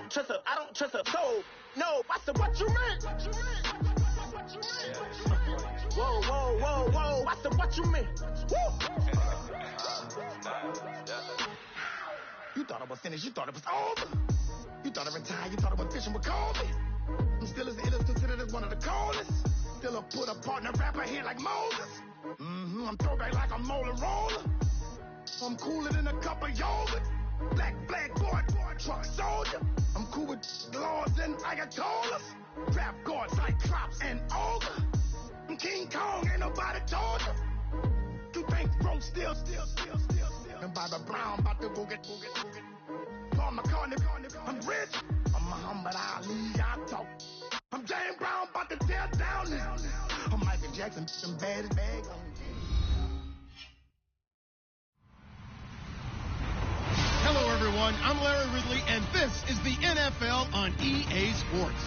trust a soul. No, I said, what you mean? Whoa, whoa, whoa, whoa. I said, what you mean? Woo! You thought it was finished. You thought it was over. You thought it retired. You thought it was fishing with Kobe. I'm still as ill as considered as one of the coldest. Still a put a partner rapper here like Moses. I'm throwback like a molar roller. I'm cooler than a cup of yogurt. Black flag boy, truck soldier. I'm cool with lords and ayatollahs. Rap god, Cyclops and ogre. I'm King Kong, ain't nobody told you. You think rope still. And Bobby Brown about to go get. Paul McCartney, I'm rich. I'm Muhammad Ali, I talk. I'm James Brown, about to tear down now. I'm Michael Jackson, some bad bag. Hello, everyone. I'm Larry Ridley, and this is the NFL on EA Sports.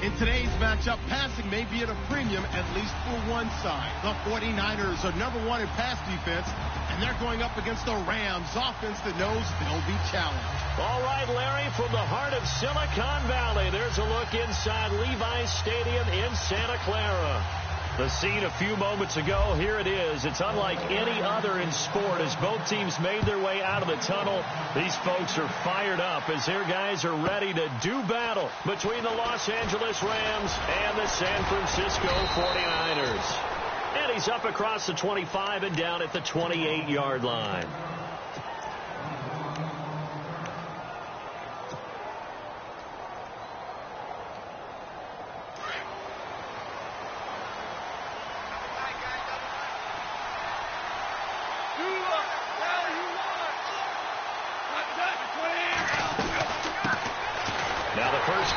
In today's matchup, passing may be at a premium, at least for one side. The 49ers are number one in pass defense, and they're going up against the Rams offense that knows they'll be challenged. All right, Larry, from the heart of Silicon Valley, there's a look inside Levi's Stadium in Santa Clara. The scene a few moments ago, here it is. It's unlike any other in sport as both teams made their way out of the tunnel. These folks are fired up as their guys are ready to do battle between the Los Angeles Rams and the San Francisco 49ers. And he's up across the 25 and down at the 28-yard line.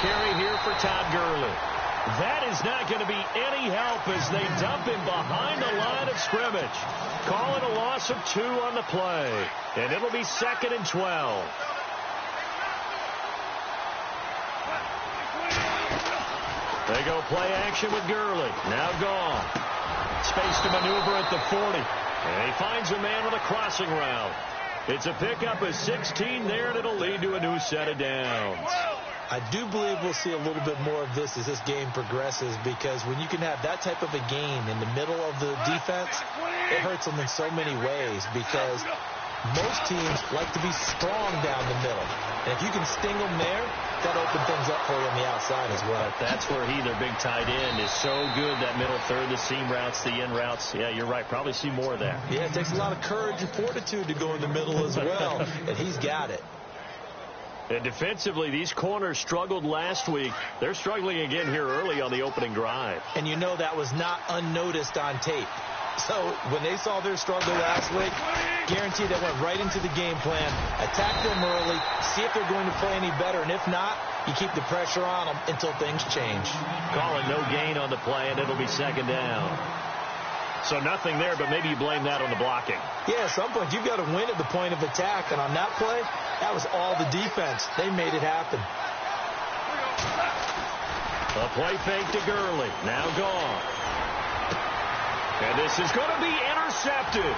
Carry here for Todd Gurley. That is not going to be any help as they dump him behind the line of scrimmage. Call it a loss of 2 on the play. And it'll be 2nd and 12. They go play action with Gurley. Now gone. Space to maneuver at the 40. And he finds a man on a crossing route. It's a pickup of 16 there, and it'll lead to a new set of downs. I do believe we'll see a little bit more of this as this game progresses, because when you can have that type of a gain in the middle of the defense, it hurts them in so many ways, because most teams like to be strong down the middle. And if you can sting them there, that opens things up for you on the outside as well. But that's where their big tight end, is so good, that middle third, the seam routes, the in routes. Yeah, you're right. Probably see more of that. Yeah, it takes a lot of courage and fortitude to go in the middle as well, and he's got it. And defensively, these corners struggled last week. They're struggling again here early on the opening drive. And you know that was not unnoticed on tape. So when they saw their struggle last week, guaranteed they went right into the game plan, attack them early, see if they're going to play any better, and if not, you keep the pressure on them until things change. Calling no gain on the play, and it'll be 2nd down. So nothing there, but maybe you blame that on the blocking. Yeah, at some point you've got to win at the point of attack, and on that play, that was all the defense. They made it happen. A play fake to Gurley. Now gone. And this is going to be intercepted.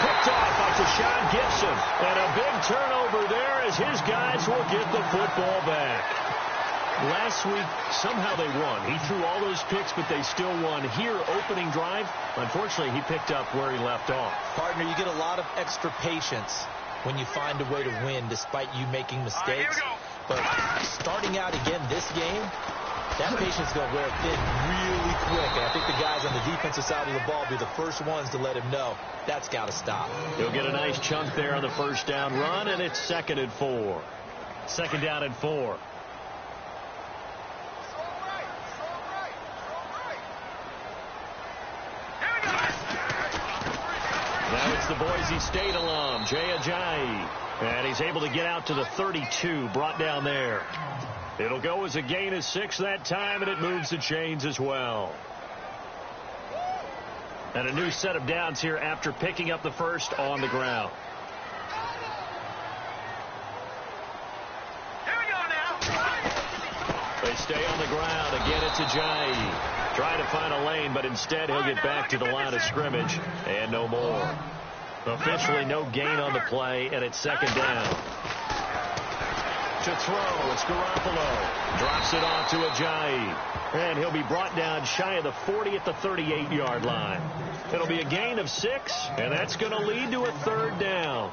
Picked off by Tashawn Gibson. And a big turnover there as his guys will get the football back. Last week, somehow they won. He threw all those picks, but they still won. Here, opening drive, unfortunately, he picked up where he left off. Partner, you get a lot of extra patience when you find a way to win despite you making mistakes. But starting out again this game, that patience is going to wear thin really quick. And I think the guys on the defensive side of the ball will be the first ones to let him know that's got to stop. He'll get a nice chunk there on the first down run, and it's 2nd and 4. 2nd down and 4. Now it's the Boise State alum, Jay Ajayi. And he's able to get out to the 32, brought down there. It'll go as a gain of 6 that time, and it moves the chains as well. And a new set of downs here after picking up the first on the ground. Here we go now. They stay on the ground. Again, it's Ajayi. Trying to find a lane, but instead he'll get back to the line of scrimmage, and no more. Officially no gain on the play, and it's 2nd down. To throw, it's Garoppolo. Drops it off to Ajayi. And he'll be brought down shy of the 40 at the 38-yard line. It'll be a gain of 6, and that's going to lead to a 3rd down.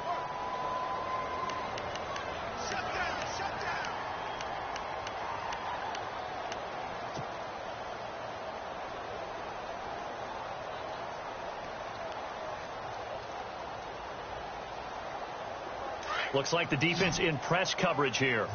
Looks like the defense in press coverage here.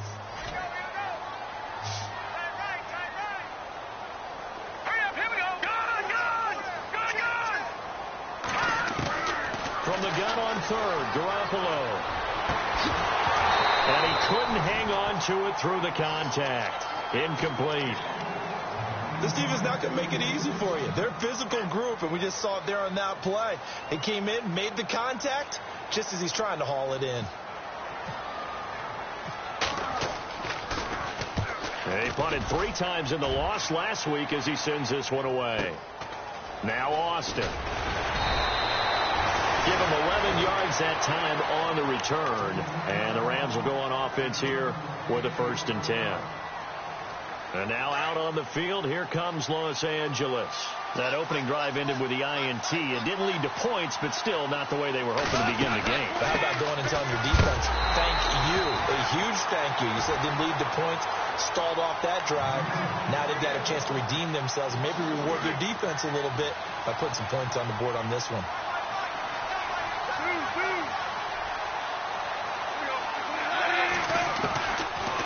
From the gun on 3rd, Garoppolo. And he couldn't hang on to it through the contact. Incomplete. This defense not going to make it easy for you. They're a physical group, and we just saw it there on that play. He came in, made the contact, just as he's trying to haul it in. He punted 3 times in the loss last week as he sends this one away. Now Austin. Give him 11 yards that time on the return. And the Rams will go on offense here with a 1st and 10. And now out on the field, here comes Los Angeles. That opening drive ended with the INT. It didn't lead to points, but still not the way they were hoping to begin the game. But how about going and telling your defense, thank you, a huge thank you. You said it didn't lead to points, stalled off that drive. Now they've got a chance to redeem themselves and maybe reward their defense a little bit by putting some points on the board on this one.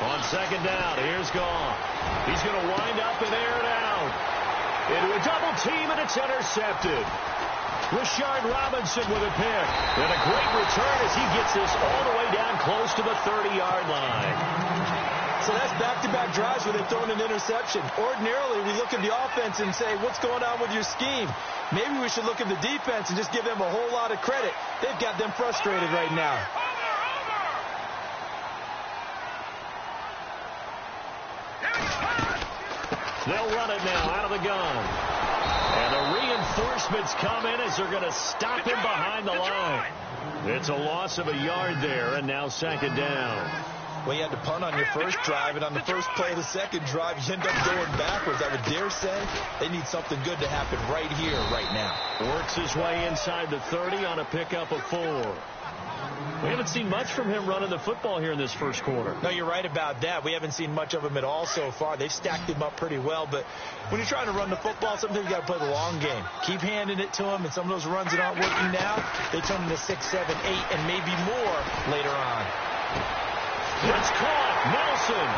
On 2nd down, here's Goff. He's going to wind up and air it out. Into a double team, and it's intercepted. Rashard Robinson with a pick. And a great return as he gets this all the way down close to the 30-yard line. So that's back-to-back drives where they've thrown an interception. Ordinarily, we look at the offense and say, what's going on with your scheme? Maybe we should look at the defense and just give them a whole lot of credit. They've got them frustrated right now. They'll run it now out of the gun. And the reinforcements come in as they're going to stop him behind the line. It's a loss of a yard there, and now 2nd down. Well, you had to punt on your first drive, and on the first play of the second drive, you end up going backwards. I would dare say they need something good to happen right here, right now. Works his way inside the 30 on a pickup of 4. We haven't seen much from him running the football here in this first quarter. No, you're right about that. We haven't seen much of him at all so far. They've stacked him up pretty well, but when you're trying to run the football, sometimes you got to play the long game. Keep handing it to him, and some of those runs that aren't working now, they turn into 6, 7, 8, and maybe more later on. It's caught. Nelson.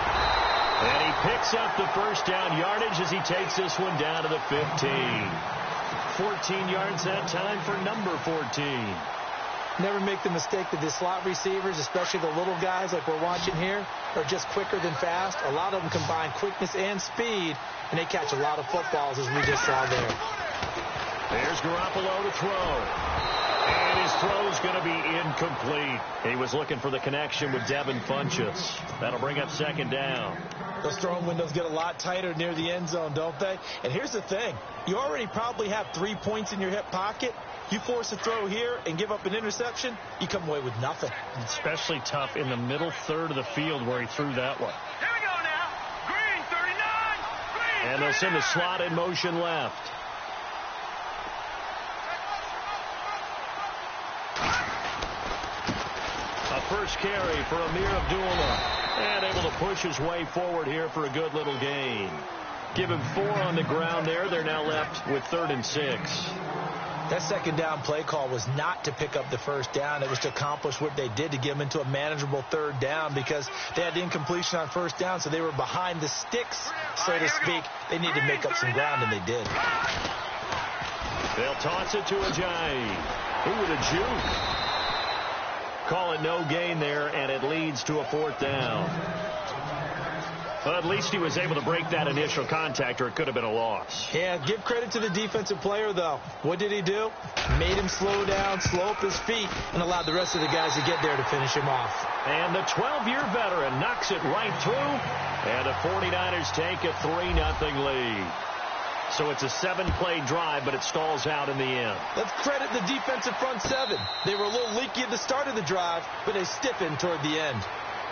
And he picks up the 1st down yardage as he takes this one down to the 15. 14 yards that time for number 14. Never make the mistake that the slot receivers, especially the little guys like we're watching here, are just quicker than fast. A lot of them combine quickness and speed, and they catch a lot of footballs, as we just saw there. There's Garoppolo to throw. And his throw's going to be incomplete. He was looking for the connection with Devin Funchess. That'll bring up 2nd down. Those throwing windows get a lot tighter near the end zone, don't they? And here's the thing. You already probably have 3 points in your hip pocket. You force a throw here and give up an interception, you come away with nothing. Especially tough in the middle 3rd of the field where he threw that one. Here we go now. Green, 39. Green. And they'll send the slot in motion left. A first carry for Amir Abdullah. And able to push his way forward here for a good little gain. Give him 4 on the ground there. They're now left with 3rd and 6. That 2nd down play call was not to pick up the 1st down. It was to accomplish what they did, to get them into a manageable 3rd down, because they had the incompletion on 1st down, so they were behind the sticks, so to speak. They needed to make up some ground, and they did. They'll toss it to Ajayi. Who with a juke? Call it no gain there, and it leads to a 4th down. Well, at least he was able to break that initial contact, or it could have been a loss. Yeah, give credit to the defensive player, though. What did he do? Made him slow down, slow up his feet, and allowed the rest of the guys to get there to finish him off. And the 12-year veteran knocks it right through, and the 49ers take a 3-0 lead. So it's a 7-play drive, but it stalls out in the end. Let's credit the defensive front 7. They were a little leaky at the start of the drive, but they stiffened toward the end.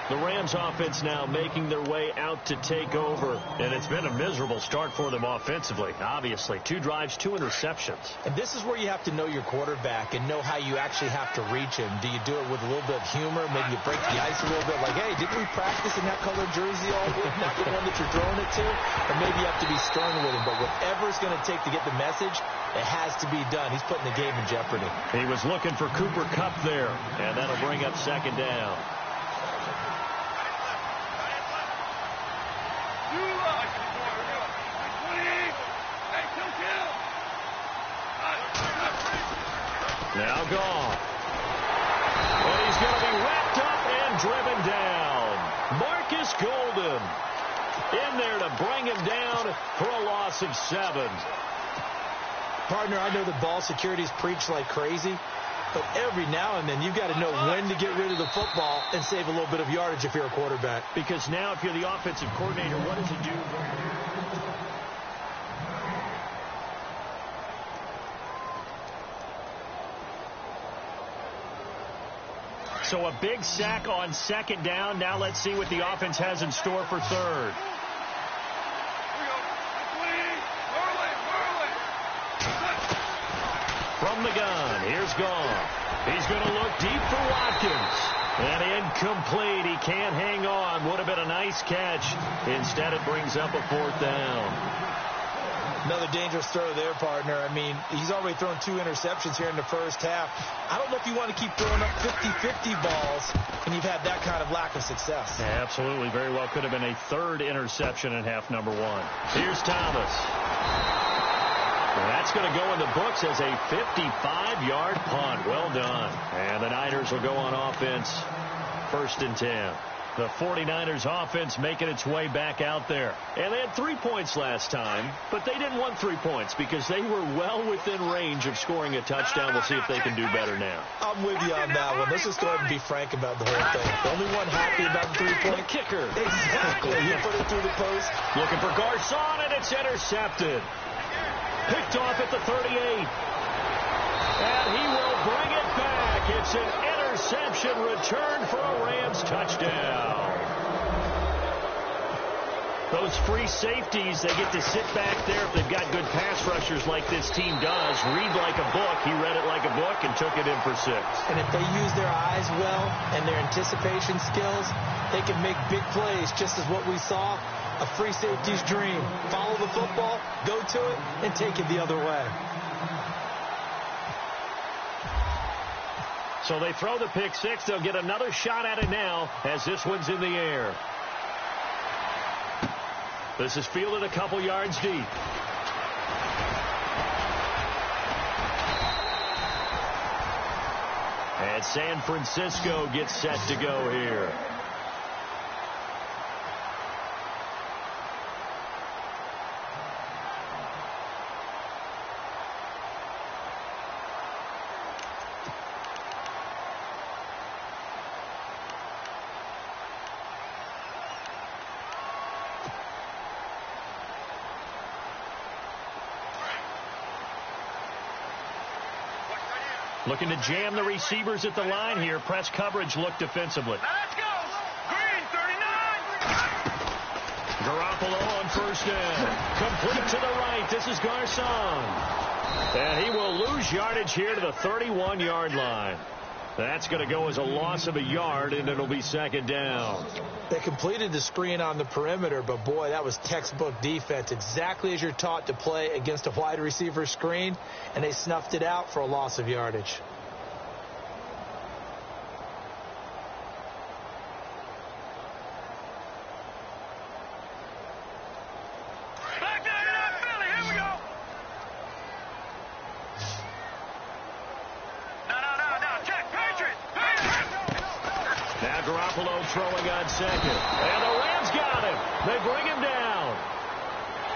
The Rams offense now making their way out to take over. And it's been a miserable start for them offensively, obviously. 2 drives, 2 interceptions. And this is where you have to know your quarterback and know how you actually have to reach him. Do you do it with a little bit of humor? Maybe you break the ice a little bit like, hey, didn't we practice in that colored jersey all week? Not the one that you're throwing it to? Or maybe you have to be stern with him. But whatever it's going to take to get the message, it has to be done. He's putting the game in jeopardy. He was looking for Cooper Kupp there, and that'll bring up second down. Now gone. And he's going to be wrapped up and driven down. Marcus Golden in there to bring him down for a loss of 7. Partner, I know that ball security is preached like crazy, but every now and then you've got to know when to get rid of the football and save a little bit of yardage if you're a quarterback. Because now if you're the offensive coordinator, what does it do? So a big sack on second down. Now let's see what the offense has in store for third. From the gun, here's Goff. He's going to look deep for Watkins. And incomplete. He can't hang on. Would have been a nice catch. Instead, it brings up a 4th down. Another dangerous throw there, partner. I mean, he's already thrown 2 interceptions here in the first half. I don't know if you want to keep throwing up 50-50 balls when you've had that kind of lack of success. Yeah, absolutely. Very well could have been a 3rd interception in half number 1. Here's Thomas. That's going to go in the books as a 55-yard punt. Well done. And the Niners will go on offense. 1st and 10. The 49ers offense making its way back out there. And they had 3 points last time, but they didn't want 3 points because they were well within range of scoring a touchdown. We'll see if they can do better now. I'm with you on that one. Let's just go ahead and be frank about the whole thing. The only one happy about the 3-point kicker. Exactly. He put it through the post. Looking for Garcon, and it's intercepted. Picked off at the 38. And he will bring it back. It's an interception return for a Rams touchdown. Those free safeties, they get to sit back there if they've got good pass rushers like this team does. Read like a book. He read it like a book and took it in for 6. And if they use their eyes well and their anticipation skills, they can make big plays, just as what we saw. A free safety's dream. Follow the football, go to it, and take it the other way. So they throw the pick 6. They'll get another shot at it now as this one's in the air. This is fielded a couple yards deep. And San Francisco gets set to go here. Looking to jam the receivers at the line here. Press coverage look defensively. Let's go. Green, 39. Garoppolo on 1st down. Complete to the right. This is Garcon. And he will lose yardage here to the 31-yard line. That's going to go as a loss of a yard, and it'll be 2nd down. They completed the screen on the perimeter, but boy, that was textbook defense. Exactly as you're taught to play against a wide receiver screen, and they snuffed it out for a loss of yardage. Throwing on 2nd. And the Rams got him. They bring him down.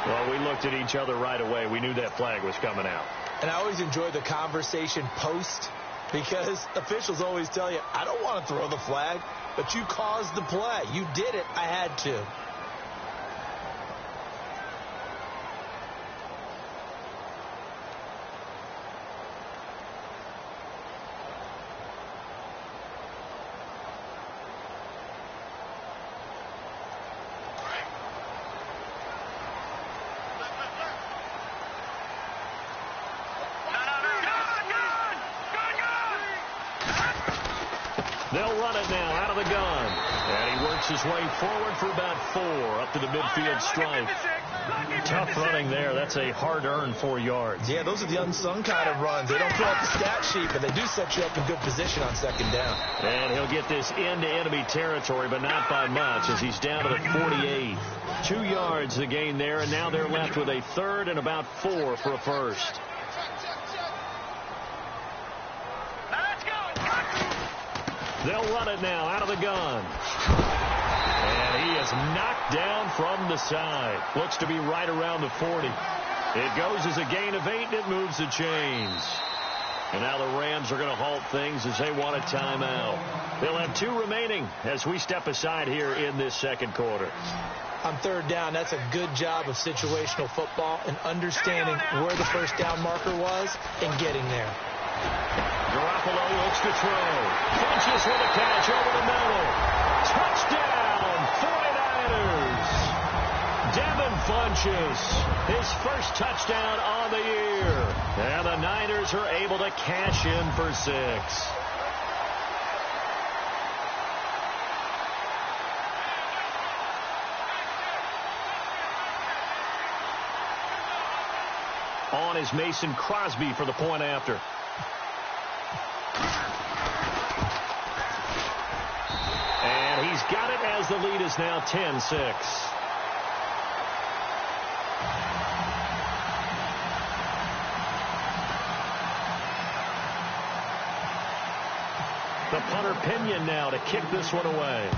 Well, we looked at each other right away. We knew that flag was coming out. And I always enjoy the conversation post because officials always tell you, I don't want to throw the flag, but you caused the play. You did it. I had to. They'll run it now out of the gun. And he works his way forward for about 4 up to the midfield stripe. Tough running there. That's a hard-earned 4 yards. Yeah, those are the unsung kind of runs. They don't fill out the stat sheet, but they do set you up in good position on second down. And he'll get this into enemy territory, but not by much, as he's down to the 48. 2 yards the gain there, and now they're left with a third and about 4 for a first. They'll run it now out of the gun. And he is knocked down from the side. Looks to be right around the 40. It goes as a gain of 8, and it moves the chains. And now the Rams are going to halt things as they want a timeout. They'll have 2 remaining as we step aside here in this second quarter. On third down, that's a good job of situational football and understanding where the first down marker was and getting there. Garoppolo looks to throw. Funches with a catch over the middle. Touchdown, 49ers. Devin Funches, his first touchdown on the year. And the Niners are able to cash in for 6. On is Mason Crosby for the point after. And he's got it as the lead is now 10-6. The punter Pinion now to kick this one away.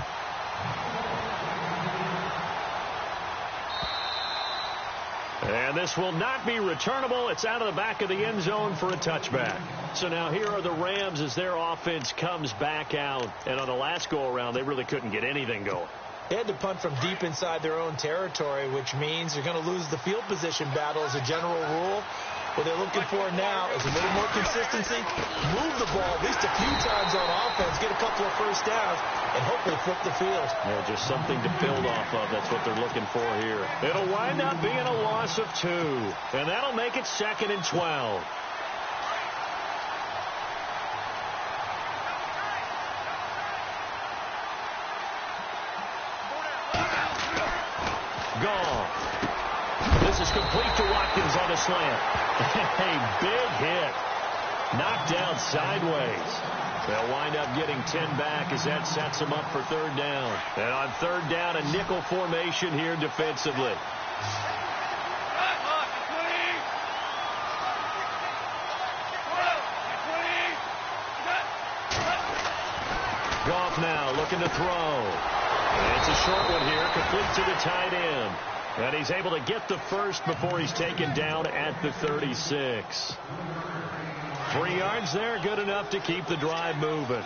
And this will not be returnable. It's out of the back of the end zone for a touchback. So now here are the Rams as their offense comes back out. And on the last go-around, they really couldn't get anything going. They had to punt from deep inside their own territory, which means you're going to lose the field position battle as a general rule. What they're looking for now is a little more consistency, move the ball at least a few times on offense, get a couple of first downs, and hopefully flip the field. Yeah, just something to build off of. That's what they're looking for here. It'll wind up being a loss of 2, and that'll make it 2nd and 12. Gone. This is complete to Watkins on the slant. A big hit. Knocked down sideways. They'll wind up getting 10 back as that sets them up for third down. And on third down, a nickel formation here defensively. Goff now looking to throw. And it's a short one here, complete to the tight end. And he's able to get the first before he's taken down at the 36. 3 yards there, good enough to keep the drive moving.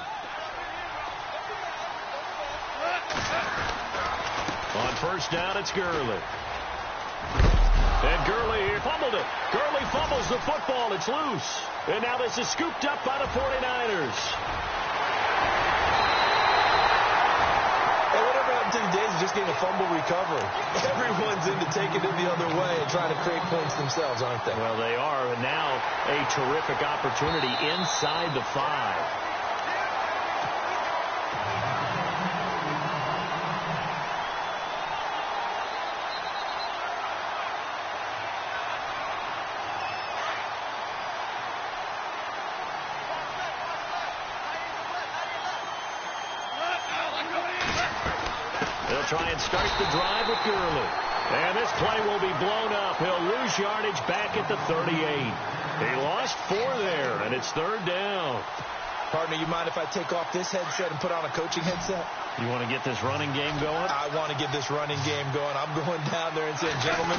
On first down, it's Gurley. And Gurley here fumbled it. Gurley fumbles the football. It's loose. And now this is scooped up by the 49ers. To the days of just getting a fumble recovery. Everyone's into taking it the other way and trying to create points themselves, aren't they? Well, they are. And now a terrific opportunity inside the 5. Try and start the drive with Gurley. And this play will be blown up. He'll lose yardage back at the 38. He lost 4 there, and it's third down. Partner, you mind if I take off this headset and put on a coaching headset? You want to get this running game going? I want to get this running game going. I'm going down there and saying, gentlemen,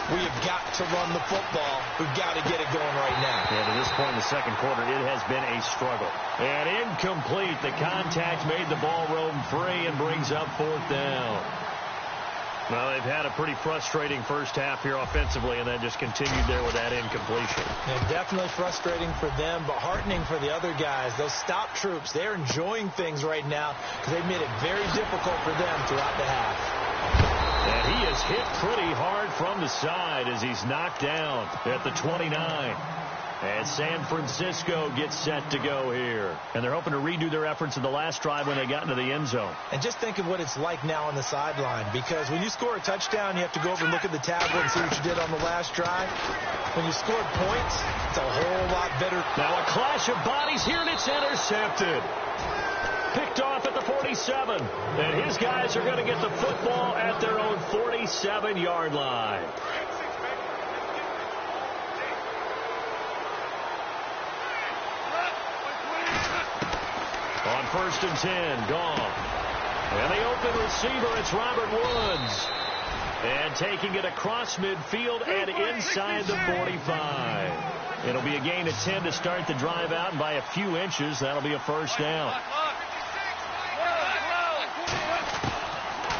we have got to run the football. We've got to get it going right now. Yeah, to this point in the second quarter, it has been a struggle. And incomplete. The contact made the ball roam free and brings up fourth down. Well, they've had a pretty frustrating first half here offensively, and then just continued there with that incompletion. Yeah, definitely frustrating for them, but heartening for the other guys. Those stop troops, they're enjoying things right now because they've made it very difficult for them throughout the half. And he is hit pretty hard from the side as he's knocked down at the 29. And San Francisco gets set to go here. And they're hoping to redo their efforts in the last drive when they got into the end zone. And just think of what it's like now on the sideline, because when you score a touchdown, you have to go over and look at the tablet and see what you did on the last drive. When you scored points, it's a whole lot better. Now a clash of bodies here, and it's intercepted. Picked off at the 47. And his guys are going to get the football at their own 47-yard line. On 1st and 10, gone. And the open receiver, it's Robert Woods. And taking it across midfield and inside the 45. It'll be a gain of 10 to start the drive out, and by a few inches, that'll be a first down.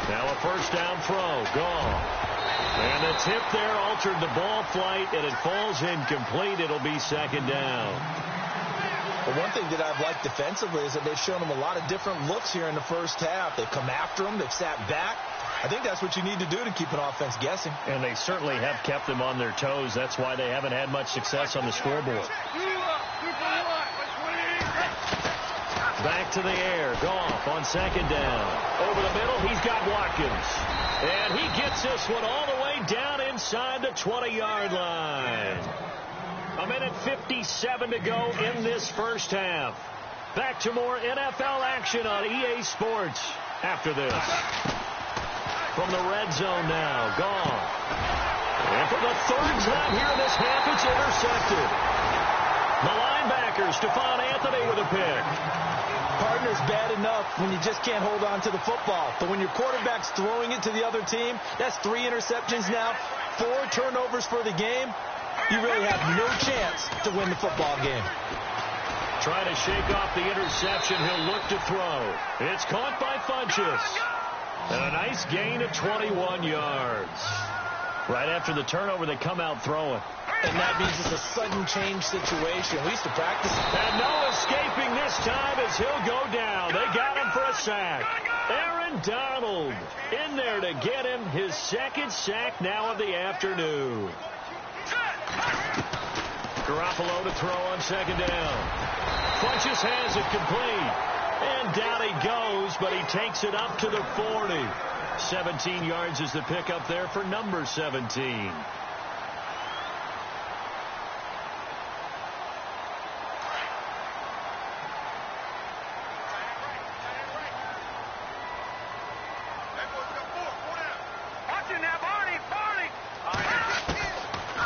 Now a first down throw, gone. And the tip there altered the ball flight, and it falls incomplete. It'll be second down. Well, one thing that I've liked defensively is that they've shown them a lot of different looks here in the first half. They've come after them. They've sat back. I think that's what you need to do to keep an offense guessing. And they certainly have kept them on their toes. That's why they haven't had much success on the scoreboard. Back to the air. Goff on second down. Over the middle, he's got Watkins. And he gets this one all the way down inside the 20-yard line. A minute 57 to go in this first half. Back to more NFL action on EA Sports after this. From the red zone now, gone. And for the third time here in this half, it's intercepted. The linebacker, Stephon Anthony with a pick. Partner's bad enough when you just can't hold on to the football. But when your quarterback's throwing it to the other team, that's 3 interceptions now, 4 turnovers for the game. You really have no chance to win the football game. Trying to shake off the interception. He'll look to throw. It's caught by Funchess. And a nice gain of 21 yards. Right after the turnover, they come out throwing. And that means it's a sudden change situation. We used to practice. And no escaping this time as he'll go down. They got him for a sack. Aaron Donald in there to get him his second sack now of the afternoon. Garoppolo to throw on second down. Funchess has it complete. And down he goes, but he takes it up to the 40. 17 yards is the pickup there for number 17.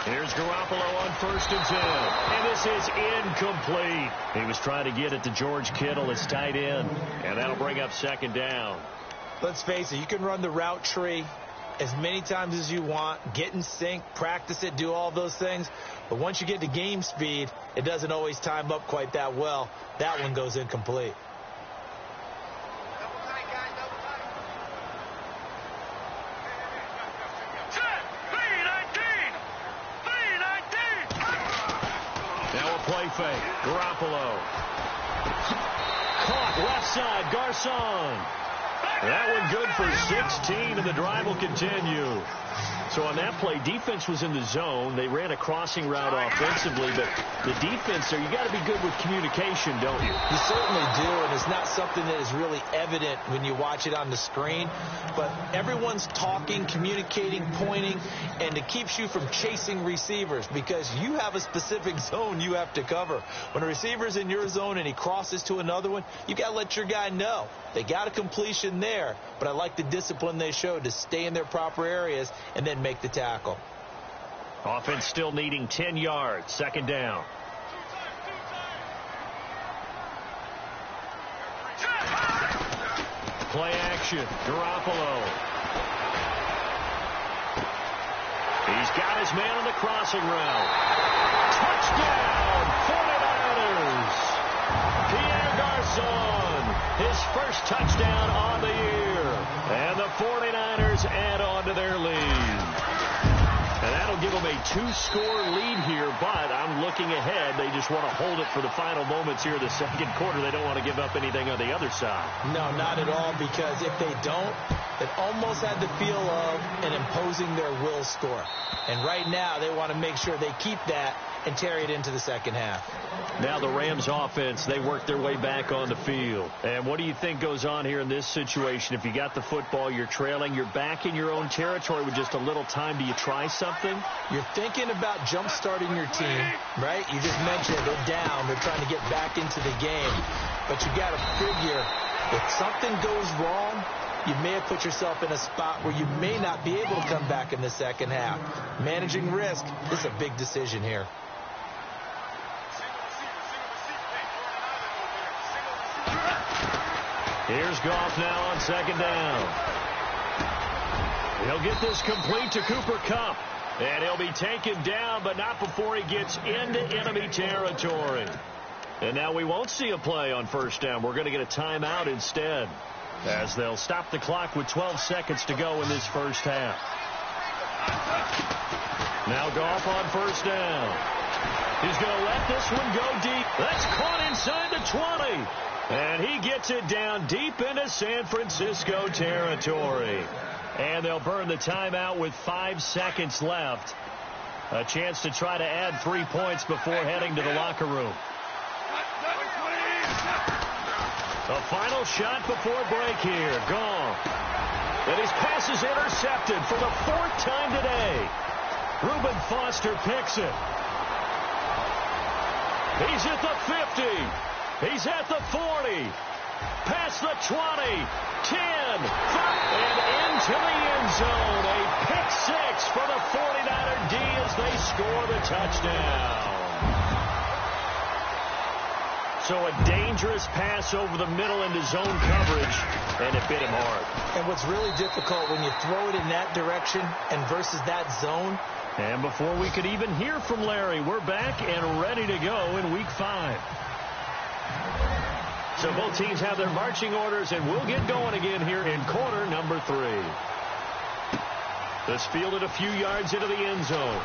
Here's Garoppolo on 1st and 10. And this is incomplete. He was trying to get it to George Kittle, his tight end. And that'll bring up second down. Let's face it, you can run the route tree as many times as you want, get in sync, practice it, do all those things. But once you get to game speed, it doesn't always time up quite that well. That one goes incomplete. Play fake. Garoppolo. Caught left side. Garcon. That one good for 16, and the drive will continue. So on that play, defense was in the zone. They ran a crossing route offensively, but the defense there, you got to be good with communication, don't you? You certainly do, and it's not something that is really evident when you watch it on the screen. But everyone's talking, communicating, pointing, and it keeps you from chasing receivers because you have a specific zone you have to cover. When a receiver's in your zone and he crosses to another one, you got to let your guy know. They got a completion there, but I like the discipline they showed to stay in their proper areas and then make the tackle. Offense still needing 10 yards. Second down. Play action. Garoppolo. He's got his man on the crossing route. Touchdown, 49ers. Pierre Garcon, his first touchdown on the year. And the 49ers add on to their lead. And that'll give them a 2-score lead here, but I'm looking ahead. They just want to hold it for the final moments here in the second quarter. They don't want to give up anything on the other side. No, not at all, because if they don't, it almost had the feel of an imposing their will score. And right now, they want to make sure they keep that and carry it into the second half. Now the Rams offense, they work their way back on the field. And what do you think goes on here in this situation? If you got the football, you're trailing, you're back in your own territory with just a little time. Do you try something? You're thinking about jump-starting your team, right? You just mentioned it. They're down. They're trying to get back into the game. But you got to figure, if something goes wrong, you may have put yourself in a spot where you may not be able to come back in the second half. Managing risk is a big decision here. Here's Goff now on second down. He'll get this complete to Cooper Kupp. And he'll be taken down, but not before he gets into enemy territory. And now we won't see a play on first down. We're going to get a timeout instead, as they'll stop the clock with 12 seconds to go in this first half. Now Goff on first down. He's going to let this one go deep. That's caught inside the 20. And he gets it down deep into San Francisco territory. And they'll burn the timeout with 5 seconds left. A chance to try to add 3 points before heading to the locker room. A final shot before break here. Gone. And his pass is intercepted for the 4th time today. Reuben Foster picks it. He's at the 50. He's at the 40. Past the 20. 10. 5. And into the end zone. A pick six for the 49er D as they score the touchdown. So a dangerous pass over the middle into zone coverage, and it bit him hard. And what's really difficult when you throw it in that direction and versus that zone. And before we could even hear from Larry, we're back and ready to go in Week 5. So both teams have their marching orders, and we'll get going again here in quarter number 3. This fielded a few yards into the end zone.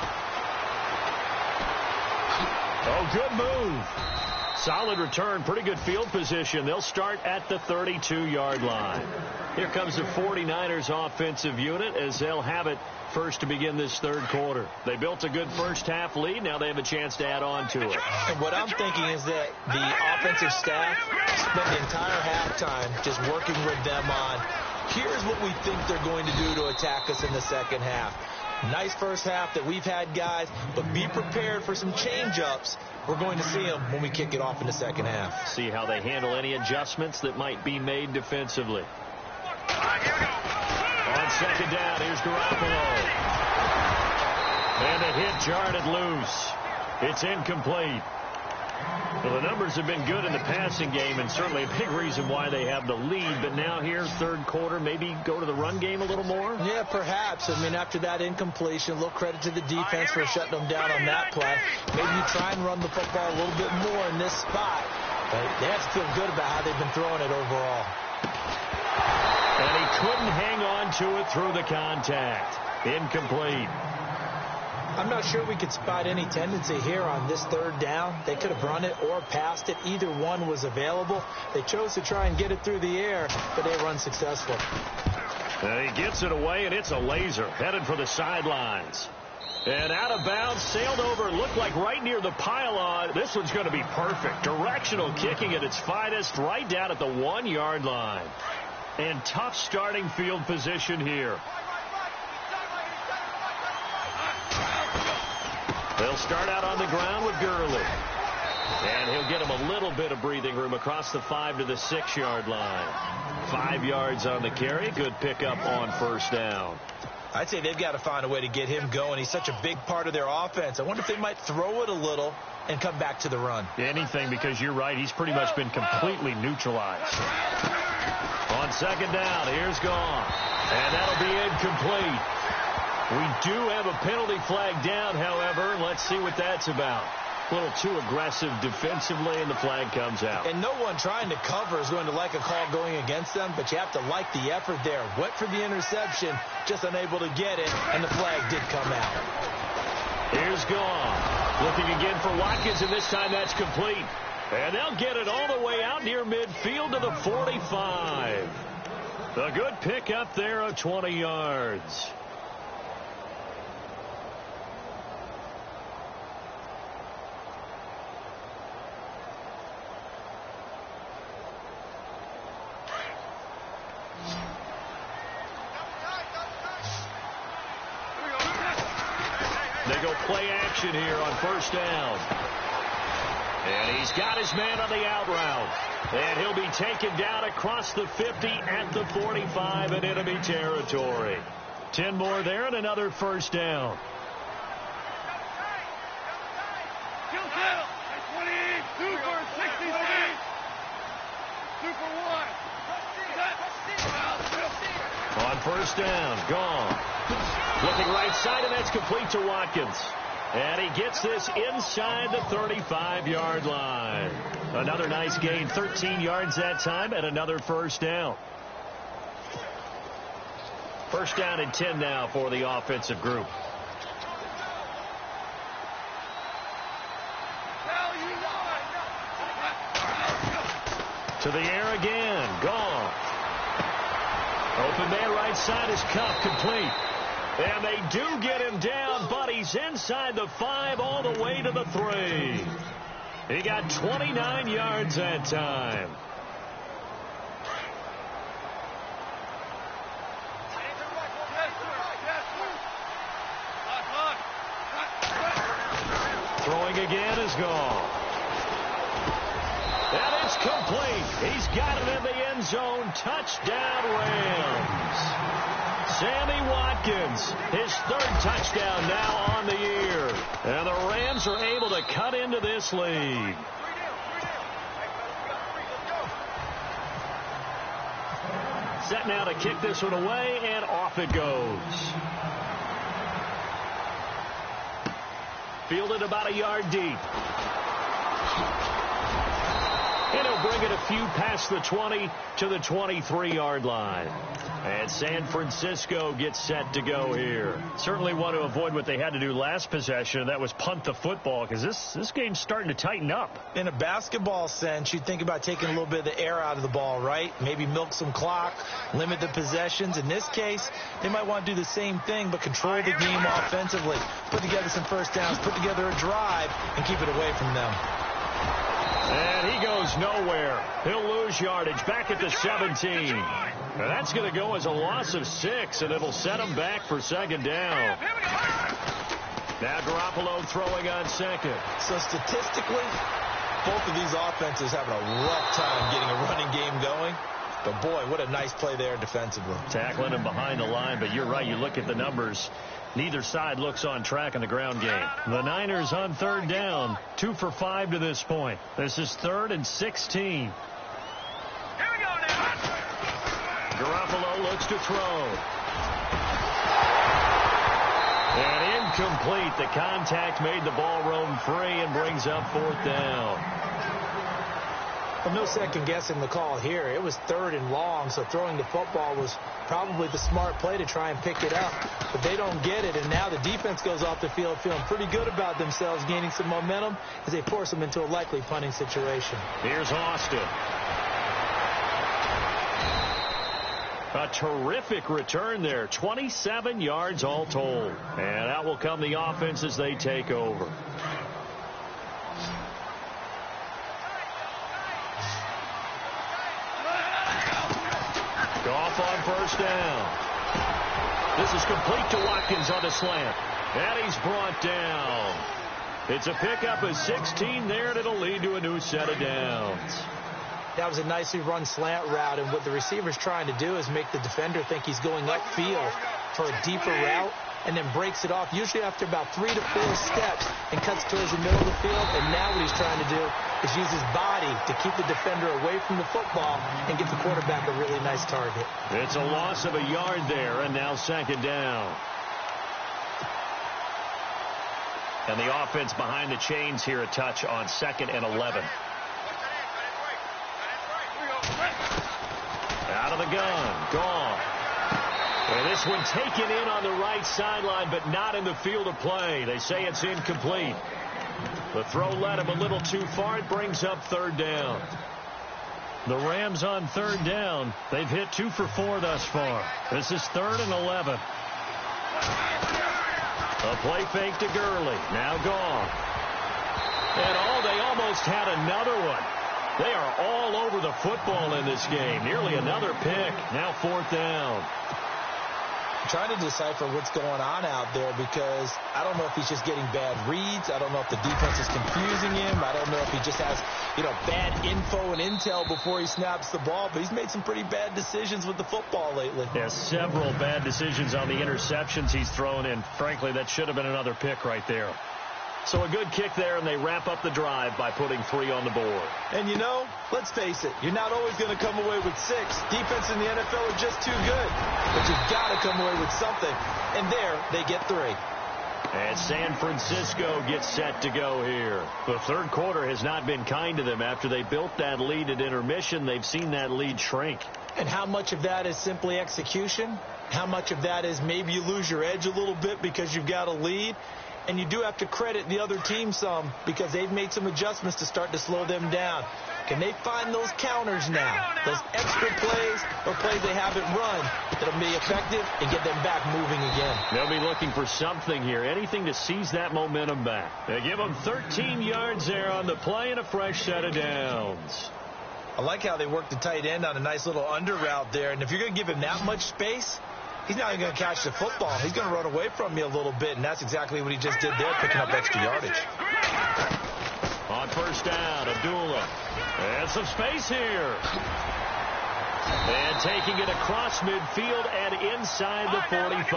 Oh, good move. Solid return, pretty good field position. They'll start at the 32-yard line. Here comes the 49ers offensive unit as they'll have it first to begin this third quarter. They built a good first half lead. Now they have a chance to add on to it. And what I'm thinking is that the offensive staff spent the entire halftime just working with them on, here's what we think they're going to do to attack us in the second half. Nice first half that we've had, guys, but be prepared for some change-ups. We're going to see them when we kick it off in the second half. See how they handle any adjustments that might be made defensively. On second down, here's Garoppolo. And the hit jarred it loose. It's incomplete. Well, the numbers have been good in the passing game, and certainly a big reason why they have the lead. But now here, third quarter, maybe go to the run game a little more? Yeah, perhaps. I mean, after that incompletion, a little credit to the defense for shutting them down on that play. Maybe you try and run the football a little bit more in this spot. But they have to feel good about how they've been throwing it overall. And he couldn't hang on to it through the contact. Incomplete. I'm not sure we could spot any tendency here on this third down. They could have run it or passed it. Either one was available. They chose to try and get it through the air, but they were unsuccessful. And he gets it away, and it's a laser headed for the sidelines. And out of bounds, sailed over, looked like right near the pylon. This one's going to be perfect. Directional kicking at its finest, right down at the 1-yard line. And tough starting field position here. They'll start out on the ground with Gurley. And he'll get him a little bit of breathing room across the 5 to the 6-yard line. 5 yards on the carry. Good pickup on first down. I'd say they've got to find a way to get him going. He's such a big part of their offense. I wonder if they might throw it a little and come back to the run. Anything, because you're right. He's pretty much been completely neutralized. On second down, here's Goff. And that'll be incomplete. We do have a penalty flag down, however. Let's see what that's about. A little too aggressive defensively, and the flag comes out. And no one trying to cover is going to like a call going against them, but you have to like the effort there. Went for the interception, just unable to get it, and the flag did come out. Here's Goff. Looking again for Watkins, and this time that's complete. And they'll get it all the way out near midfield to the 45. A good pickup there of 20 yards. They go play action here on first down. And he's got his man on the out route. And he'll be taken down across the 50 at the 45 in enemy territory. 10 more there and another first down. On first down, gone. Looking right side, and that's complete to Watkins. And he gets this inside the 35-yard line. Another nice gain, 13 yards that time, and another first down. First down and 10 now for the offensive group. To the air again, gone. Open man right side is Cup, complete. And they do get him down, but he's inside the 5 all the way to the 3. He got 29 yards that time. Throwing again is gone. And it's complete. He's got it in the end zone. Touchdown, Rams. Sammy Watkins, his 3rd touchdown now on the year. And the Rams are able to cut into this lead. Set now to kick this one away, and off it goes. Fielded about a yard deep. And he'll bring it a few past the 20 to the 23-yard line. And San Francisco gets set to go here. Certainly want to avoid what they had to do last possession. That was punt the football, because this game's starting to tighten up. In a basketball sense, you think about taking a little bit of the air out of the ball, right? Maybe milk some clock, limit the possessions. In this case, they might want to do the same thing, but control the game offensively. Put together some first downs, put together a drive, and keep it away from them. And he goes nowhere. He'll lose yardage back at the 17. And that's going to go as a loss of 6, and it'll set him back for second down. Now Garoppolo throwing on second. So statistically, both of these offenses having a rough time getting a running game going. But, boy, what a nice play there defensively. Tackling him behind the line, but you're right. You look at the numbers. Neither side looks on track in the ground game. The Niners on third down, 2 for 5 to this point. This is 3rd and 16. Here we go now. Garoppolo looks to throw. And incomplete. The contact made the ball roam free and brings up 4th down. Well, no second guessing the call here. It was 3rd and long, so throwing the football was probably the smart play to try and pick it up. But they don't get it, and now the defense goes off the field feeling pretty good about themselves, gaining some momentum as they force them into a likely punting situation. Here's Austin. A terrific return there. 27 yards all told. And out will come the offense as they take over. Goff on first down. This is complete to Watkins on the slant. And he's brought down. It's a pickup of 16 there, and it'll lead to a new set of downs. That was a nicely run slant route, and what the receiver's trying to do is make the defender think he's going upfield for a deeper route, and then breaks it off, usually after about 3 to 4 steps, and cuts towards the middle of the field. And now what he's trying to do is use his body to keep the defender away from the football and get the quarterback a really nice target. It's a loss of a yard there, and now second down. And the offense behind the chains here a touch on 2nd and 11. Out of the gun, gone. And this one taken in on the right sideline, but not in the field of play. They say it's incomplete. The throw led him a little too far. It brings up 3rd down. The Rams on 3rd down. They've hit 2 for 4 thus far. This is 3rd and 11. A play fake to Gurley. Now gone. And they almost had another one. They are all over the football in this game. Nearly another pick. Now 4th down. trying to decipher what's going on out there because I don't know if he's just getting bad reads. I don't know if the defense is confusing him. I don't know if he just has, bad info and intel before he snaps the ball. But he's made some pretty bad decisions with the football lately. Yeah, several bad decisions on the interceptions he's thrown in. Frankly, that should have been another pick right there. So a good kick there, and they wrap up the drive by putting 3 on the board. And let's face it, you're not always going to come away with 6. Defense in the NFL are just too good. But you've got to come away with something. And there, they get 3. And San Francisco gets set to go here. The third quarter has not been kind to them. After they built that lead at intermission, they've seen that lead shrink. And how much of that is simply execution? How much of that is maybe you lose your edge a little bit because you've got a lead? And you do have to credit the other team some because they've made some adjustments to start to slow them down. Can they find those counters now, those extra plays or plays they haven't run that'll be effective and get them back moving again? They'll be looking for something here, anything to seize that momentum back. They give them 13 yards there on the play and a fresh set of downs. I like how they work the tight end on a nice little under route there. And if you're going to give him that much space, he's not even going to catch the football. He's going to run away from you a little bit, and that's exactly what he just did there, picking up extra yardage. On first down, Abdullah. And some space here. And taking it across midfield and inside the 45.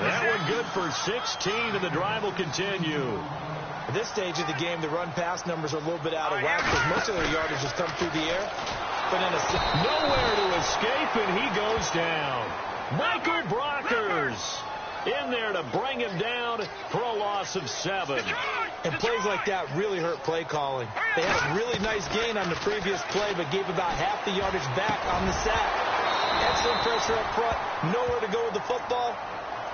That one good for 16, and the drive will continue. At this stage of the game, the run-pass numbers are a little bit out of whack because most of their yardage has come through the air. But nowhere to escape, and he goes down. Michael Brockers in there to bring him down for a loss of 7. And plays like that really hurt play calling. They had a really nice gain on the previous play, but gave about half the yardage back on the sack. Excellent pressure up front. Nowhere to go with the football.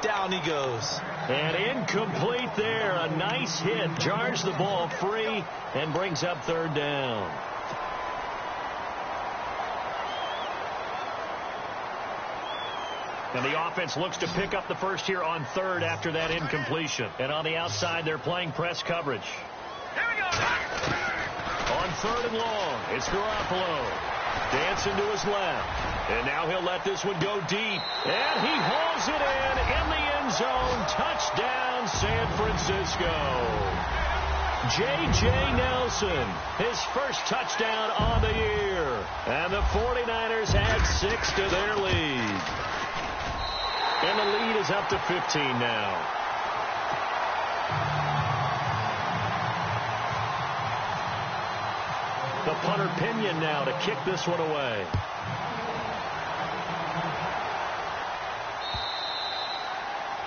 Down he goes. And incomplete there. A nice hit. Jars the ball free and brings up third down. And the offense looks to pick up the first here on third after that incompletion. And on the outside, they're playing press coverage. Here we go. On third and long, it's Garoppolo. Dancing to his left. And now he'll let this one go deep. And he hauls it in the end zone. Touchdown, San Francisco. J.J. Nelson, his first touchdown on the year. And the 49ers add 6 to their lead. And the lead is up to 15 now. The punter Pinion now to kick this one away.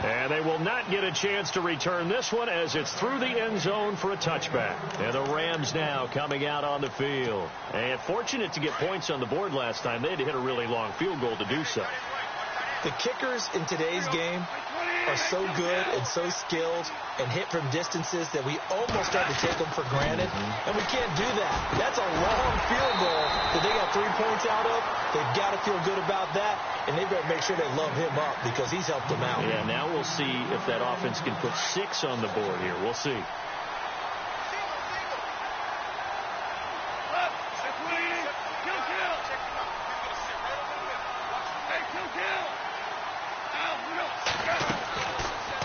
And they will not get a chance to return this one as it's through the end zone for a touchback. And the Rams now coming out on the field. And fortunate to get points on the board last time. They had to hit a really long field goal to do so. The kickers in today's game are so good and so skilled and hit from distances that we almost start to take them for granted. And we can't do that. That's a long field goal that they got 3 points out of. They've got to feel good about that, and they better make sure they love him up because he's helped them out. Yeah, now we'll see if that offense can put 6 on the board here. We'll see.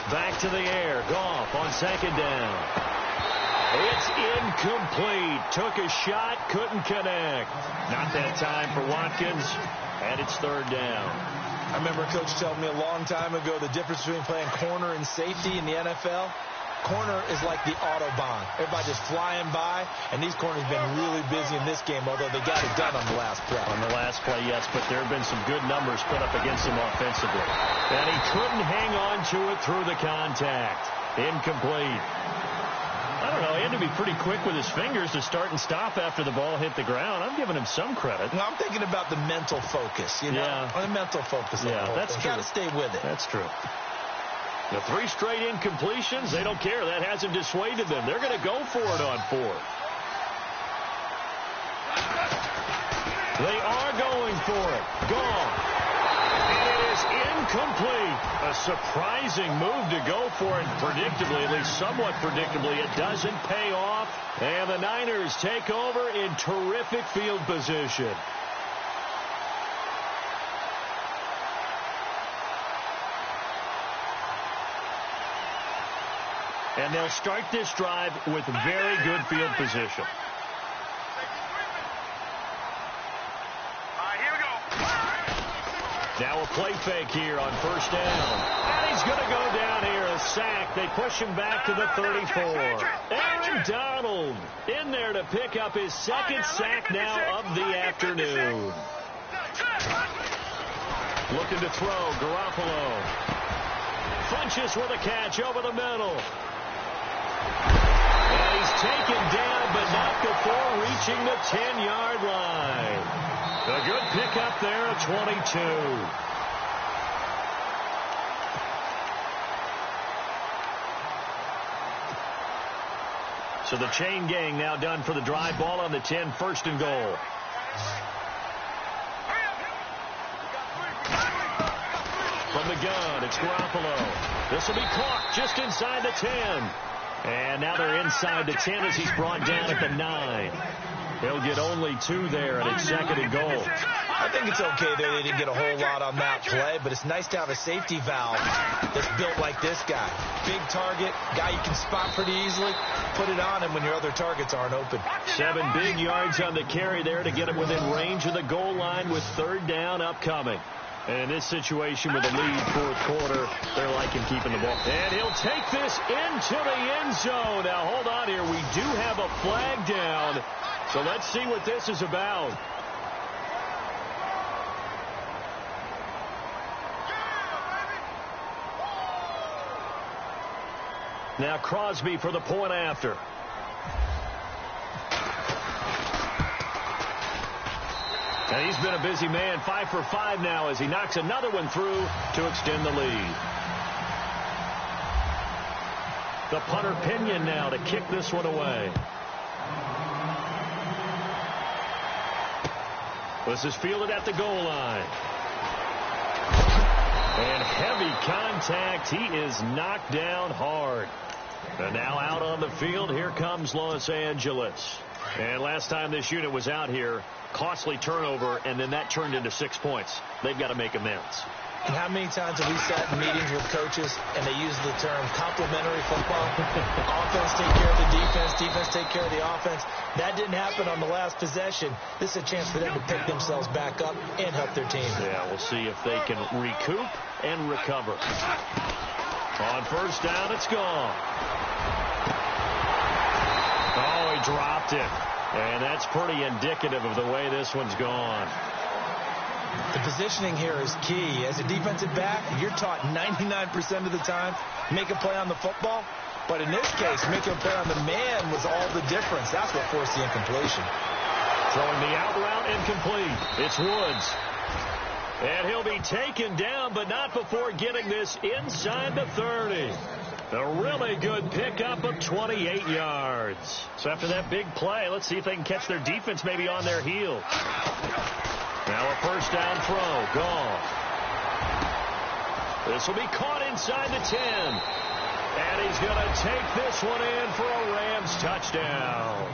Back to the air. Goff on second down. It's incomplete. Took a shot, couldn't connect. Not that time for Watkins, and it's third down. I remember a coach telling me a long time ago the difference between playing corner and safety in the NFL. Corner is like the Autobahn. Everybody just flying by, and these corners have been really busy in this game, although they got it done on the last play. On the last play, yes, but there have been some good numbers put up against him offensively. And he couldn't hang on to it through the contact. Incomplete. I don't know, he had to be pretty quick with his fingers to start and stop after the ball hit the ground. I'm giving him some credit. Well, I'm thinking about the mental focus, you know? Yeah. The mental focus. Yeah, that's true. Got to stay with it. That's true. The 3 straight incompletions, they don't care. That hasn't dissuaded them. They're going to go for it on 4th. They are going for it. Gone. And it is incomplete. A surprising move to go for it. Predictably, at least somewhat predictably, it doesn't pay off. And the Niners take over in terrific field position. And they'll start this drive with very good field position. Now a play fake here on first down. And he's going to go down here, a sack. They push him back to the 34. Aaron Donald in there to pick up his second sack now of the afternoon. Looking to throw, Garoppolo. Funches with a catch over the middle. And he's taken down, but not before reaching the 10-yard line. A good pickup there at 22. So the chain gang now done for the drive. Ball on the 10, first and goal. From the gun, it's Garoppolo. This will be caught just inside the 10. And now they're inside the 10 as he's brought down at the 9. He'll get only 2 there, and it's second and goal. I think it's okay there. They didn't get a whole lot on that play, but it's nice to have a safety valve that's built like this guy. Big target, guy you can spot pretty easily. Put it on him when your other targets aren't open. 7 big yards on the carry there to get it within range of the goal line with third down upcoming. And in this situation with the lead fourth quarter, they're liking keeping the ball. And he'll take this into the end zone. Now, hold on here. We do have a flag down. So let's see what this is about. Now Crosby for the point after. And he's been a busy man, 5 for 5 now as he knocks another one through to extend the lead. The punter Pinion now to kick this one away. This is fielded at the goal line. And heavy contact. He is knocked down hard. And now out on the field, here comes Los Angeles. And last time this unit was out here, costly turnover, and then that turned into 6 points. They've got to make amends. And how many times have we sat in meetings with coaches and they use the term complementary football? Offense take care of the defense, defense take care of the offense. That didn't happen on the last possession. This is a chance for them to pick themselves back up and help their team. Yeah, we'll see if they can recoup and recover. On first down, it's gone. Oh, he dropped it. And that's pretty indicative of the way this one's gone. The positioning here is key. As a defensive back, you're taught 99% of the time, make a play on the football. But in this case, making a play on the man was all the difference. That's what forced the incompletion. Throwing the out route incomplete. It's Woods. And he'll be taken down, but not before getting this inside the 30. A really good pickup of 28 yards. So after that big play, let's see if they can catch their defense maybe on their heels. Now a first down throw. Gone. This will be caught inside the 10. And he's going to take this one in for a Rams touchdown.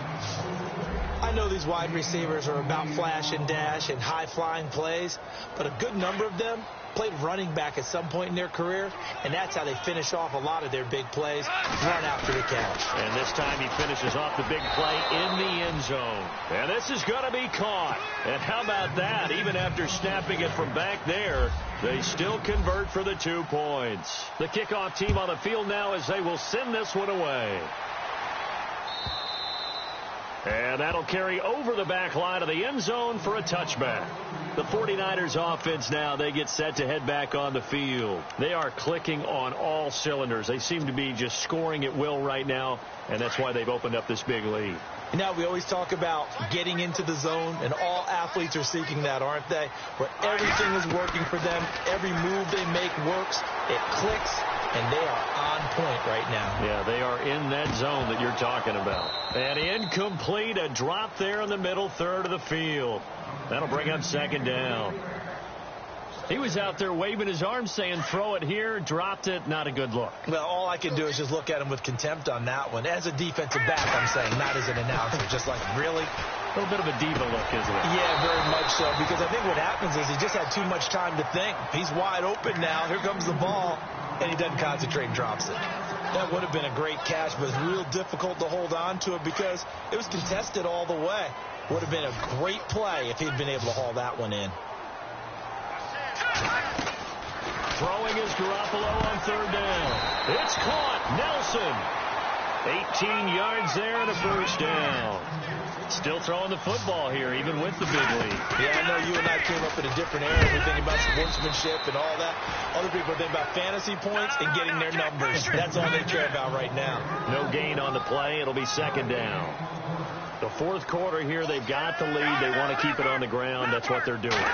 I know these wide receivers are about flash and dash and high-flying plays, but a good number of them played running back at some point in their career, and that's how they finish off a lot of their big plays, run after the catch. And this time he finishes off the big play in the end zone. And this is going to be caught. And how about that? Even after snapping it from back there, they still convert for the 2 points. The kickoff team on the field now as they will send this one away. And that'll carry over the back line of the end zone for a touchback. The 49ers offense now, they get set to head back on the field. They are clicking on all cylinders. They seem to be just scoring at will right now, and that's why they've opened up this big lead. Now, we always talk about getting into the zone, and all athletes are seeking that, aren't they? Where everything is working for them. Every move they make works. It clicks, and they are on point right now. Yeah, they are in that zone that you're talking about. And incomplete, a drop there in the middle third of the field. That'll bring up second down. He was out there waving his arms saying, throw it here, dropped it, not a good look. Well, all I can do is just look at him with contempt on that one. As a defensive back, I'm saying, not as an announcer. Just like, really? A little bit of a diva look, isn't it? Yeah, very much so. Because I think what happens is he just had too much time to think. He's wide open now. Here comes the ball. And he doesn't concentrate and drops it. That would have been a great catch, but it's real difficult to hold on to it because it was contested all the way. Would have been a great play if he'd been able to haul that one in. Throwing is Garoppolo on third down. It's caught. Nelson. 18 yards there and a first down. Still throwing the football here, even with the big lead. Yeah, I know you and I came up in a different era. We're thinking about sportsmanship and all that. Other people are thinking about fantasy points and getting their numbers. That's all they care about right now. No gain on the play. It'll be second down. The fourth quarter here, they've got the lead. They want to keep it on the ground. That's what they're doing.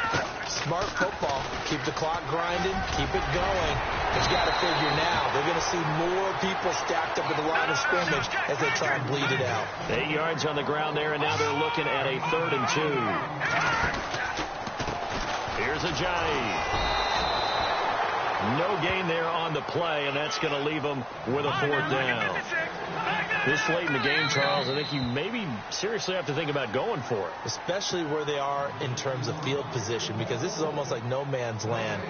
Smart football. Keep the clock grinding. Keep it going. But you got to figure now, they're going to see more people stacked up at the line of scrimmage as they try and bleed it out. 8 yards on the ground there, and now they're looking at a 3rd and 2. Here's Ajayi. No gain there on the play, and that's going to leave them with a 4th down. This late in the game, Charles, I think you maybe seriously have to think about going for it. Especially where they are in terms of field position, because this is almost like no man's land.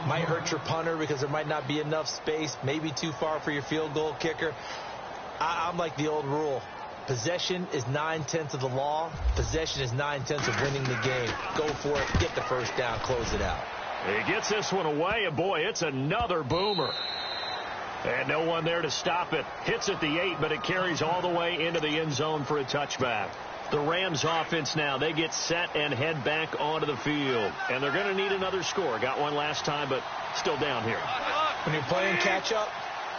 Might hurt your punter because there might not be enough space, maybe too far for your field goal kicker. I'm like the old rule. Possession is 9/10 of the law. Possession is 9/10 of winning the game. Go for it. Get the first down. Close it out. He gets this one away, and boy, it's another boomer. And no one there to stop it. Hits at the 8, but it carries all the way into the end zone for a touchback. The Rams offense now, they get set and head back onto the field. And they're going to need another score. Got one last time, but still down here. When you're playing catch-up,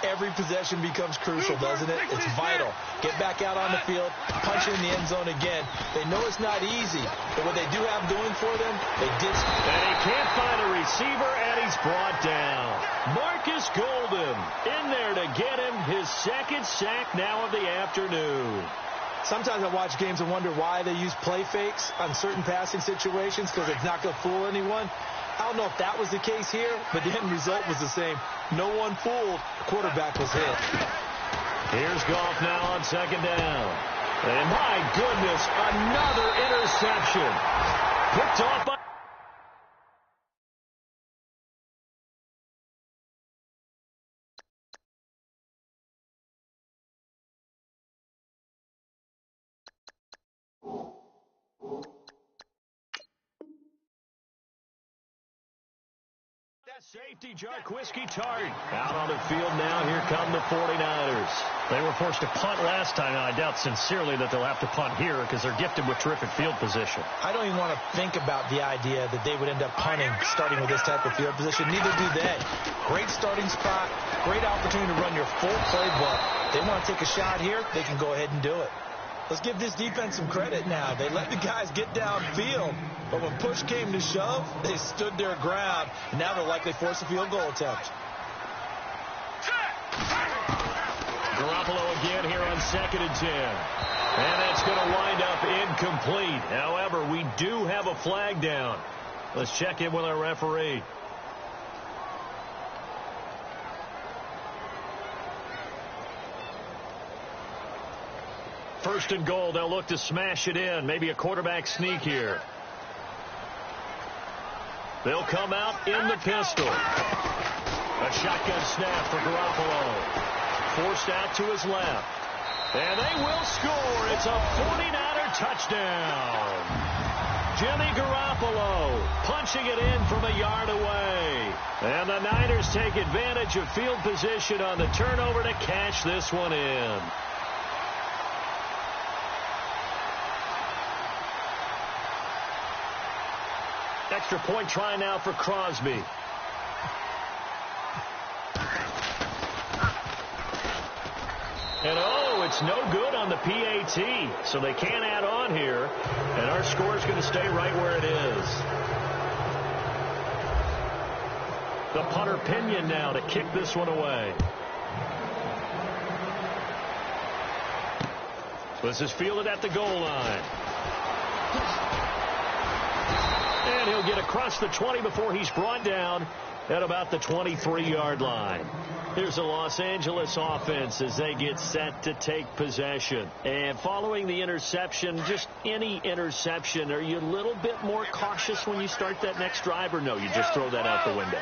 every possession becomes crucial, doesn't it? It's vital. Get back out on the field, punch in the end zone again. They know it's not easy, but what they do have doing for them, they did. And he can't find a receiver, and he's brought down. Marcus Golden in there to get him his 2nd sack now of the afternoon. Sometimes I watch games and wonder why they use play fakes on certain passing situations, because it's not going to fool anyone. I don't know if that was the case here, but the end result was the same. No one fooled. The quarterback was hit. Here's Goff now on 2nd down. And my goodness, another interception. Picked off by... Safety Jarquiski Tart out on the field now. Here come the 49ers. They were forced to punt last time. Now, I doubt sincerely that they'll have to punt here because they're gifted with terrific field position. I don't even want to think about the idea that they would end up punting starting with this type of field position. Neither do they. Great starting spot. Great opportunity to run your full playbook. They want to take a shot here. They can go ahead and do it. Let's give this defense some credit now. They let the guys get downfield, but when push came to shove, they stood their ground. And now they'll likely force a field goal attempt. Garoppolo again here on 2nd and 10. And that's going to wind up incomplete. However, we do have a flag down. Let's check in with our referee. First and goal, they'll look to smash it in. Maybe a quarterback sneak here. They'll come out in the pistol. A shotgun snap for Garoppolo. Forced out to his left. And they will score. It's a 49er touchdown. Jimmy Garoppolo punching it in from a yard away. And the Niners take advantage of field position on the turnover to cash this one in. Extra point try now for Crosby. And it's no good on the PAT. So they can't add on here. And our score is going to stay right where it is. The punter Pinion now to kick this one away. This is fielded at the goal line. And he'll get across the 20 before he's brought down at about the 23-yard line. Here's the Los Angeles offense as they get set to take possession. And following the interception, just any interception, are you a little bit more cautious when you start that next drive, or no, you just throw that out the window?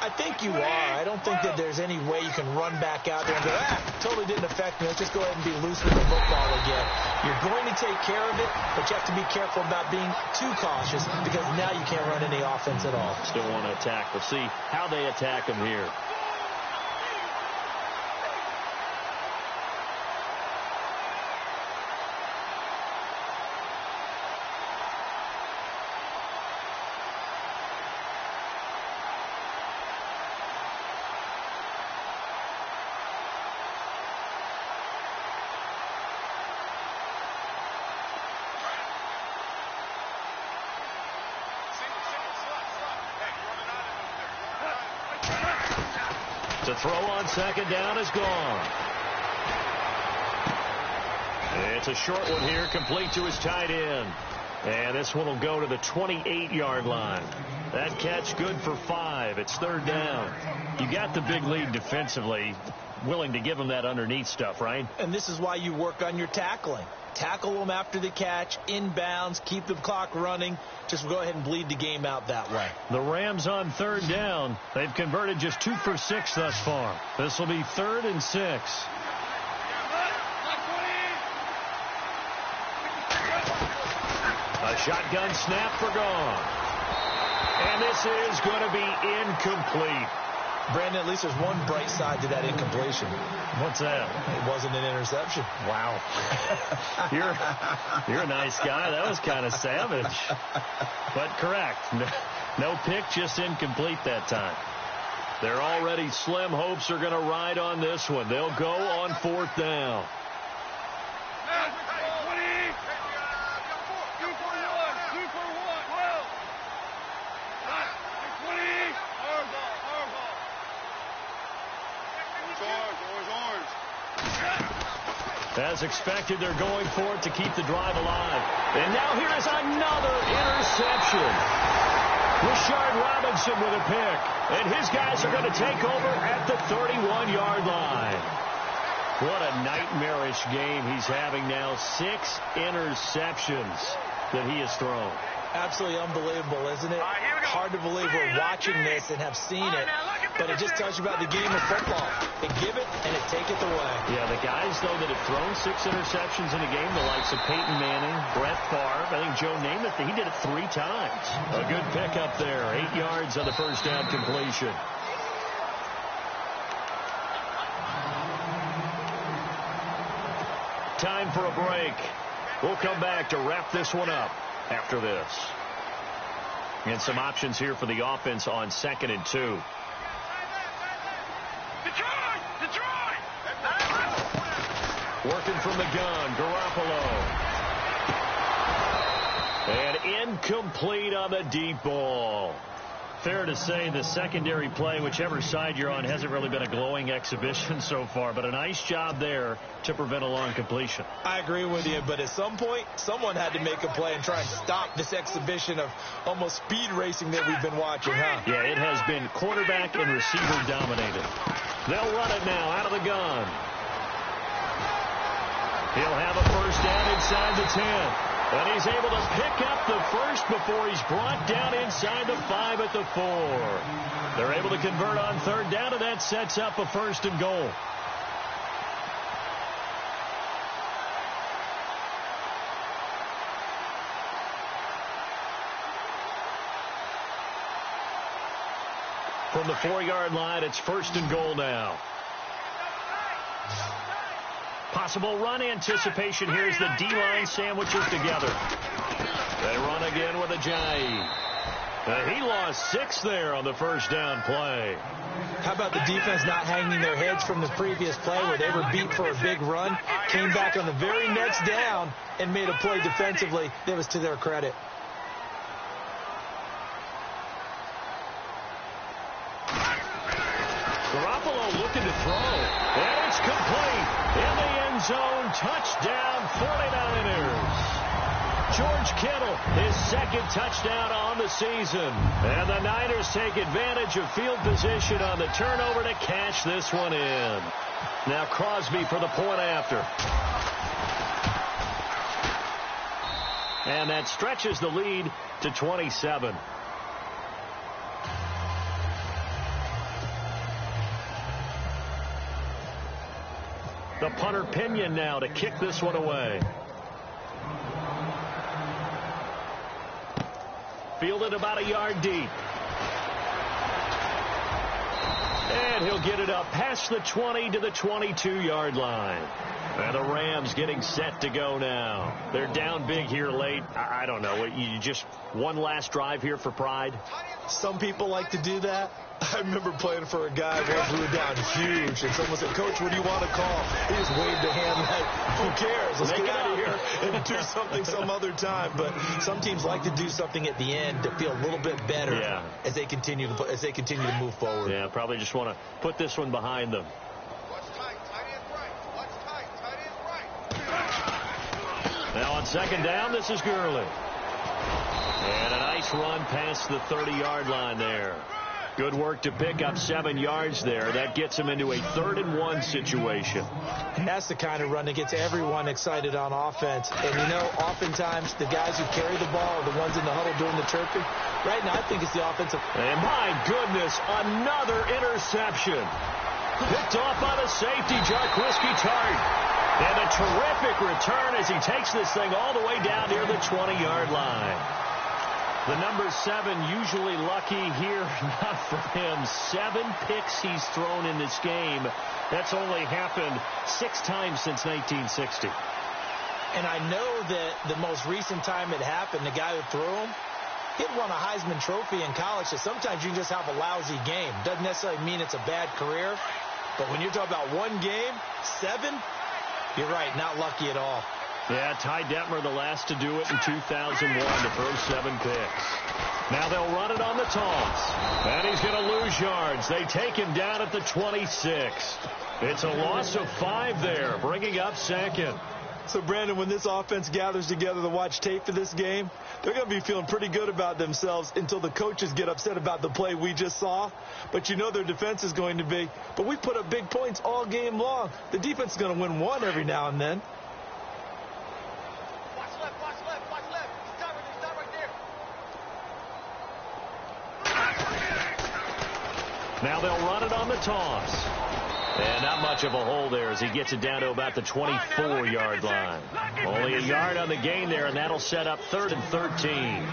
I think you are. I don't think that there's any way you can run back out there and go, totally didn't affect me. Let's just go ahead and be loose with the football again. You're going to take care of it, but you have to be careful about being too cautious because now you can't run any offense at all. Still want to attack. We'll see how they attack him here. To throw on second down is gone. It's a short one here, complete to his tight end. And this one will go to the 28-yard line. That catch good for 5. It's third down. You got the big lead defensively, willing to give him that underneath stuff, right? And this is why you work on your tackling. Tackle them after the catch, inbounds, keep the clock running. Just go ahead and bleed the game out that way. The Rams on third down. They've converted just 2 for 6 thus far. This will be 3rd and 6. A shotgun snap for gone. And this is going to be incomplete. Brandon, at least there's one bright side to that incompletion. What's that? It wasn't an interception. Wow. You're a nice guy. That was kind of savage. But correct. No pick, just incomplete that time. They're already slim hopes are going to ride on this one. They'll go on 4th down. As expected, they're going for it to keep the drive alive. And now here is another interception. Rashard Robinson with a pick. And his guys are going to take over at the 31-yard line. What a nightmarish game he's having now. 6 interceptions that he has thrown. Absolutely unbelievable, isn't it? Hard to believe we're watching this and have seen it. But it just tells you about the game of football. They give it and it take it away. Yeah, the guys, though, that have thrown 6 interceptions in a game, the likes of Peyton Manning, Brett Favre, I think Joe Namath, he did it 3 times. A good pickup there. 8 yards on the first down completion. Time for a break. We'll come back to wrap this one up after this. And some options here for the offense on 2nd and 2. Working from the gun, Garoppolo. And incomplete on the deep ball. Fair to say the secondary play, whichever side you're on, hasn't really been a glowing exhibition so far, but a nice job there to prevent a long completion. I agree with you, but at some point, someone had to make a play and try and stop this exhibition of almost speed racing that we've been watching, huh? Yeah, it has been quarterback and receiver dominated. They'll run it now out of the gun. He'll have a first down inside the 10. And he's able to pick up the first before he's brought down inside the 5 at the 4. They're able to convert on third down, and that sets up a 1st and goal. From the 4-yard line, it's 1st and goal now. Possible run anticipation here as the D-line sandwiches together. They run again with Ajayi. He lost 6 there on the first down play. How about the defense not hanging their heads from the previous play where they were beat for a big run, came back on the very next down and made a play defensively that was to their credit. Garoppolo looking to throw. And it's complete. In the end zone, touchdown 49ers. George Kittle, his 2nd touchdown on the season. And the Niners take advantage of field position on the turnover to cash this one in. Now Crosby for the point after. And that stretches the lead to 27. The punter Pinion now to kick this one away. Fielded about a yard deep. And he'll get it up past the 20 to the 22-yard line. And the Rams getting set to go now. They're down big here late. I don't know. You just one last drive here for pride? Some people like to do that. I remember playing for a guy once we were down huge, and someone said, "Coach, what do you want to call?" He just waved a hand like, "Who cares? Let's get out of here and do something some other time." But some teams like to do something at the end to feel a little bit better as they continue to move forward. Yeah, probably just want to put this one behind them. Now on second down, this is Gurley. And a nice run past the 30-yard line there. Good work to pick up 7 yards there. That gets him into a 3rd-and-1 situation. And that's the kind of run that gets everyone excited on offense. And, you know, oftentimes the guys who carry the ball are the ones in the huddle doing the chirping. Right now, I think it's the offensive. And, my goodness, another interception. Picked off by the safety, Jarquiski Tart. And a terrific return as he takes this thing all the way down near the 20-yard line. The number 7 usually lucky here, not for him. 7 picks he's thrown in this game. That's only happened 6 times since 1960. And I know that the most recent time it happened, the guy who threw him, he'd won a Heisman Trophy in college, so sometimes you can just have a lousy game. Doesn't necessarily mean it's a bad career, but when you're talking about one game, 7, you're right, not lucky at all. Yeah, Ty Detmer, the last to do it in 2001 to throw 7 picks. Now they'll run it on the toss. And he's going to lose yards. They take him down at the 26. It's a loss of 5 there, bringing up 2nd. So, Brandon, when this offense gathers together to watch tape for this game, they're going to be feeling pretty good about themselves until the coaches get upset about the play we just saw. But you know their defense is going to be. But we put up big points all game long. The defense is going to win one every now and then. Now they'll run it on the toss. And not much of a hole there as he gets it down to about the 24-yard line. Only a yard on the gain there, and that'll set up 3rd and 13.